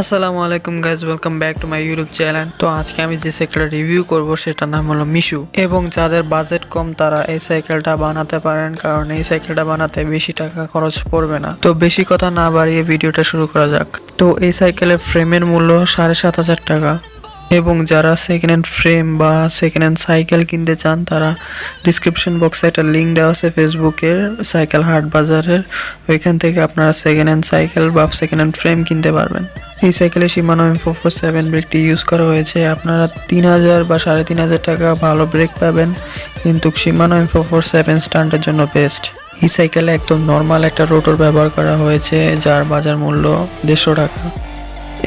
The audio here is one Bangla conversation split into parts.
আসসালামু আলাইকুম guys, welcome back to my YouTube channel. তো আজকে আমি যে সাইকেলটা রিভিউ করব সেটার নাম হলো মিশু। এবং যাদের বাজেট কম তারা এই সাইকেলটা বানাতে পারেন, কারণ এই সাইকেলটা বানাতে বেশি টাকা খরচ পড়বে না। তো বেশি কথা না বাড়িয়ে ভিডিওটা শুরু করা যাক। তো এই সাইকেলের ফ্রেমের মূল্য 7,500 টাকা। এবং যারা সেকেন্ড হ্যান্ড ফ্রেম বা সেকেন্ড হ্যান্ড সাইকেল কিনতে চান তারা ডিসক্রিপশন বক্সে একটা লিঙ্ক দেওয়া আছে ফেসবুকের সাইকেল হাট বাজারের, ওইখান থেকে আপনারা সেকেন্ড হ্যান্ড সাইকেল বা সেকেন্ড হ্যান্ড ফ্রেম কিনতে পারবেন। এই সাইকেলে Shimano M447 ব্রেকটি ইউজ করা হয়েছে। আপনারা 3,000 বা 3,500 টাকা ভালো ব্রেক পাবেন, কিন্তু Shimano M447 স্টান্টের জন্য বেস্ট। এই সাইকেলে একদম নর্মাল একটা রোটর ব্যবহার করা হয়েছে, যার বাজার মূল্য 150 টাকা।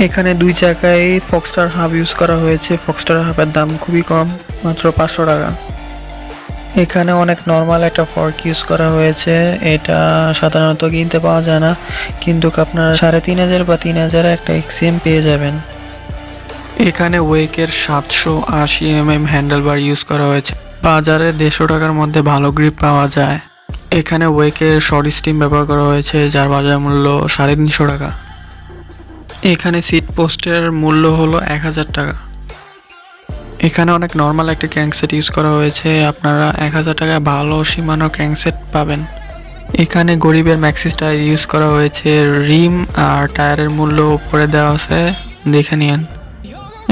এখানে 2 চাকায় ফক্সটার হাব ইউজ করা হয়েছে। ফক্সটার হাবের দাম খুবই কম, মাত্র 500 টাকা। এখানে অনেক নর্মাল একটা ফর্ক ইউজ করা হয়েছে, এটা সাধারণত কিনতে পাওয়া যায় না, কিন্তু আপনারা 3,500 বা 3,000 একটা এক্সিএম পেয়ে যাবেন। এখানে ওয়েকের 780 mm হ্যান্ডেলবার ইউজ করা হয়েছে। বাজারে 150 টাকার মধ্যে ভালো গ্রিপ পাওয়া যায়। এখানে ওয়েকের শর্ট স্টিম ব্যবহার করা হয়েছে, যার বাজার মূল্য 350 টাকা। এখানে সিট পোস্টের মূল্য হলো 1,000 টাকা। এখানে অনেক নর্মাল একটা ক্র্যাঙ্কসেট ইউজ করা হয়েছে, আপনারা 1,000 টাকায় ভালো Shimano ক্র্যাঙ্কসেট পাবেন। এখানে গরিবের ম্যাক্সিস টায়ার ইউজ করা হয়েছে। রিম আর টায়ারের মূল্য উপরে দেওয়া আছে, দেখে নিন।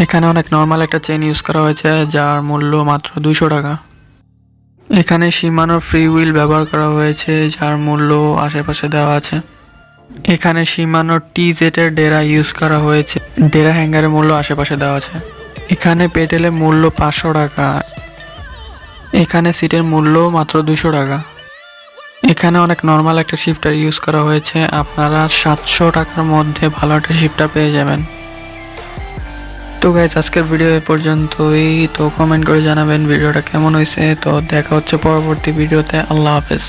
এখানে অনেক নর্মাল একটা চেন ইউজ করা হয়েছে, যার মূল্য মাত্র 200 টাকা। এখানে Shimano ফ্রি হুইল ব্যবহার করা হয়েছে, যার মূল্য আশেপাশে দেওয়া আছে। এখানে Shimano TZ এর ডেরা ইউজ করা হয়েছে, ডেরা হ্যাঙ্গারের মূল্য আশেপাশে দেওয়া আছে। এখানে পেডেলের মূল্য 500 টাকা। এখানে সিটের মূল্য মাত্র 200 টাকা। এখানে অনেক নর্মাল একটা শিফটার ইউজ করা হয়েছে, আপনারা 700 টাকার মধ্যে ভালো একটা শিফটার পেয়ে যাবেন। তো গাইজ, আজকের ভিডিও এ পর্যন্তই। তো কমেন্ট করে জানাবেন ভিডিওটা কেমন হয়েছে। তো দেখা হচ্ছে পরবর্তী ভিডিওতে। আল্লাহ হাফেজ।